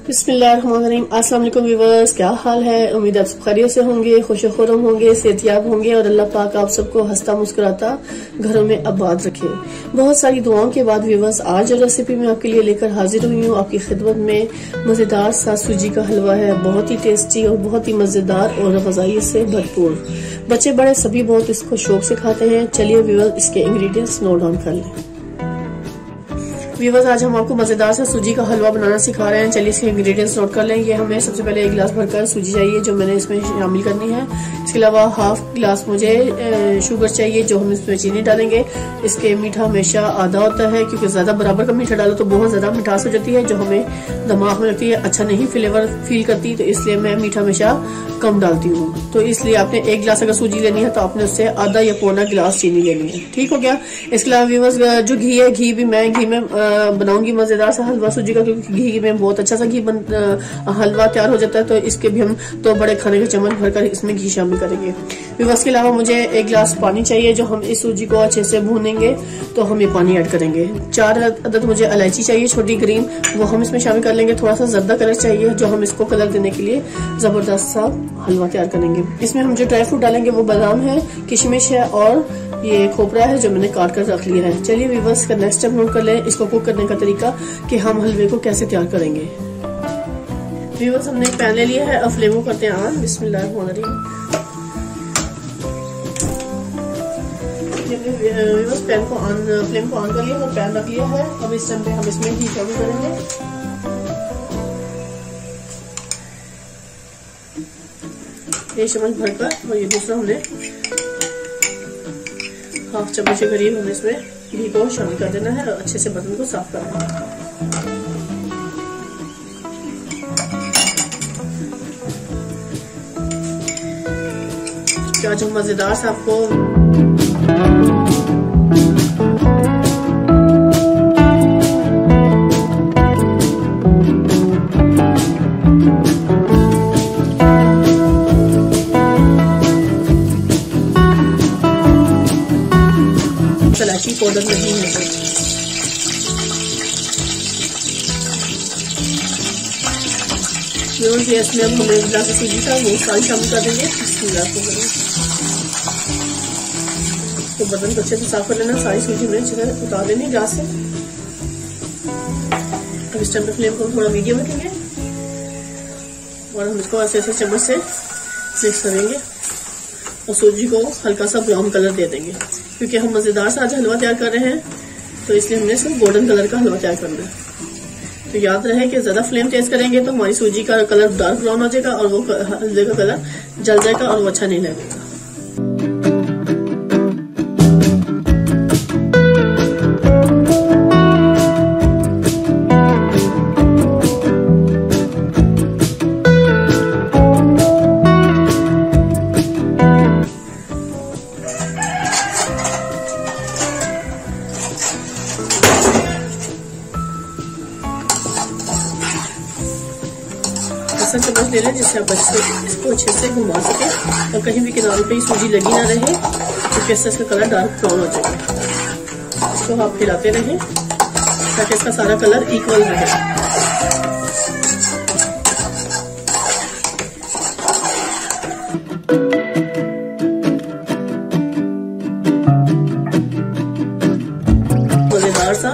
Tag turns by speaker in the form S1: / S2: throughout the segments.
S1: बिस्मिल्लाहिर्रहमानिर्रहीम। अस्सलाम वालेकुम व्यूअर्स, क्या हाल है? उम्मीद आप सब खैरियत से होंगे, खुशखुरम होंगे, सेहतयाब होंगे और अल्लाह पाक आप सबको हंसता मुस्कुराता घरों में आबाद रखे। बहुत सारी दुआओं के बाद व्यूअर्स, आज जो रेसिपी मैं आपके लिए लेकर हाजिर हुई हूँ आपकी खिदमत में, मजेदार सा सूजी का हलवा है। बहुत ही टेस्टी और बहुत ही मजेदार और ग़िज़ाइयत से भरपूर। बच्चे बड़े सभी बहुत इसको शौक से खाते हैं। चलिए व्यूअर्स, इसके इंग्रेडिएंट्स नोट डाउन कर लें। व्यूअर्स, आज हम आपको मजेदार सा सूजी का हलवा बनाना सिखा रहे हैं। चलिए इसके इंग्रेडिएंट्स नोट कर लें। ये हमें सबसे पहले 1 गिलास भरकर सूजी चाहिए जो मैंने इसमें शामिल करनी है। इसके अलावा हाफ गिलास मुझे शुगर चाहिए जो हम इसमें चीनी डालेंगे। इसके मीठा हमेशा आधा होता है क्योंकि ज्यादा बराबर का मीठा डालो तो बहुत ज्यादा मिठास हो जाती है जो हमें दिमाग में लगती है, अच्छा नहीं फ्लेवर फील करती, तो इसलिए मैं मीठा हमेशा कम डालती हूँ। तो इसलिए आपने 1 गिलास अगर सूजी लेनी है तो आपने उससे आधा या पौना गिलास चीनी लेनी है। ठीक हो गया। इसके अलावा व्यूअर्स, जो घी है, घी भी मैं घी में बनाऊंगी मजेदार सा हलवा सूजी का, क्योंकि घी में बहुत अच्छा सा घी हलवा तैयार हो जाता है। तो इसके भी हम 2 बड़े खाने के चम्मच भरकर इसमें घी शामिल करेंगे। व्यूअर्स, के अलावा मुझे 1 गिलास पानी चाहिए जो हम इस सूजी को अच्छे से भूनेंगे, तो हम ये पानी ऐड करेंगे। 4 अदद मुझे इलायची चाहिए छोटी ग्रीन, वो हम इसमें शामिल कर लेंगे। थोड़ा सा जर्दा कलर चाहिए जो हम इसको कलर देने के लिए जबरदस्त सा हलवा तैयार करेंगे। इसमें हम जो ड्राई फ्रूट डालेंगे वो बादाम है, किशमिश है और ये खोपरा है जो मैंने काट कर रख लिया है। चलिए व्यूअर्स, का नेक्स्ट स्टेप नोट कर लें, इसको कुक करने का तरीका कि हम हलवे को कैसे तैयार करेंगे। व्यूअर्स, हमने एक पैन ले लिया है, अब फ्लेम को करते हैं ऑन। बिस्मिल्लाहिर्रहमानिर्रहीम। व्यूअर्स, फ्लेम को ऑन कर लिया और पैन रख लिया है। अब इस टाइम पे हम इसमें घी शामिल करेंगे। एक चम्मच भरकर, और ये दूसरा हमने हाफ चम्मच के करीब हमें इसमें घी को शामिल कर देना है और अच्छे से बर्तन को साफ करना है। क्या जो मजेदार से आपको इलायची पाउडर नहीं है। इसमें अब हमें गिलास सूजी था वो सारी शामिल कर देंगे। तो बर्तन को अच्छे से साफ कर लेना, सारी सूजी में अच्छे से उतार लेनी गिलास से। अब इस टाइम पे फ्लेम को थोड़ा मीडियम रखेंगे और हम इसको ऐसे ऐसे चम्मच से मिक्स करेंगे और सूजी को हल्का सा ब्राउन कलर दे देंगे, क्योंकि हम मजेदार सा आज हलवा तैयार कर रहे हैं तो इसलिए हमने सिर्फ गोल्डन कलर का हलवा तैयार करना है। तो याद रहे कि ज्यादा फ्लेम तेज करेंगे तो हमारी सूजी का कलर डार्क ब्राउन हो जाएगा और वो हलवे का कलर जल जाएगा और वो अच्छा नहीं लगेगा। ऐसा चम्मच ले लें जिससे आप इसको अच्छे से घुमा सके और कहीं भी किनारों पे सूजी लगी ना रहे, क्योंकि इससे इसका कलर डार्क ब्राउन हो जाएगा। इसको आप हिलाते रहें ताकि इसका सारा कलर इक्वल रहे। मजेदार सा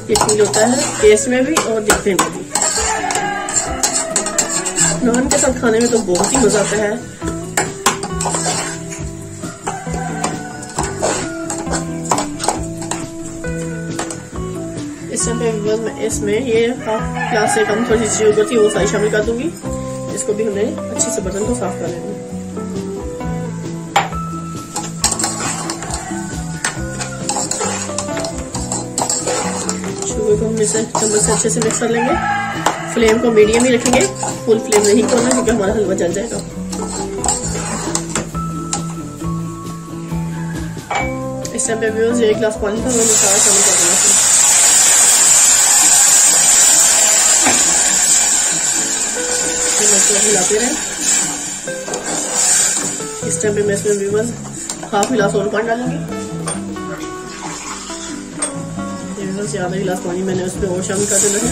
S1: ये फील होता है टेस्ट में भी और दिखने में भी। नान के साथ खाने में तो बहुत ही मजा आता है। इस टाइम पे मैं इसमें ये हाफ गिलास से कम थोड़ी सी शुगर थी वो सारी शामिल कर दूंगी। इसको भी हमने अच्छे से बर्तन को साफ कर लेंगे। शुगर को हम इसे चम्मच से अच्छे से मिक्स कर लेंगे। फ्लेम को मीडियम ही रखेंगे, फुल फ्लेम नहीं खोलना क्योंकि हमारा हलवा जल जाएगा। इस टाइम पे व्यूअर्स 1 गिलास पानी था मैंने सारा शामिल कर देना है। हिलाते रहे। इस टाइम पे मैं इसमें व्यूअर्स हाफ गिलास और पानी डालूंगी। आधा गिलास पानी मैंने उसमें और शामिल कर देना है।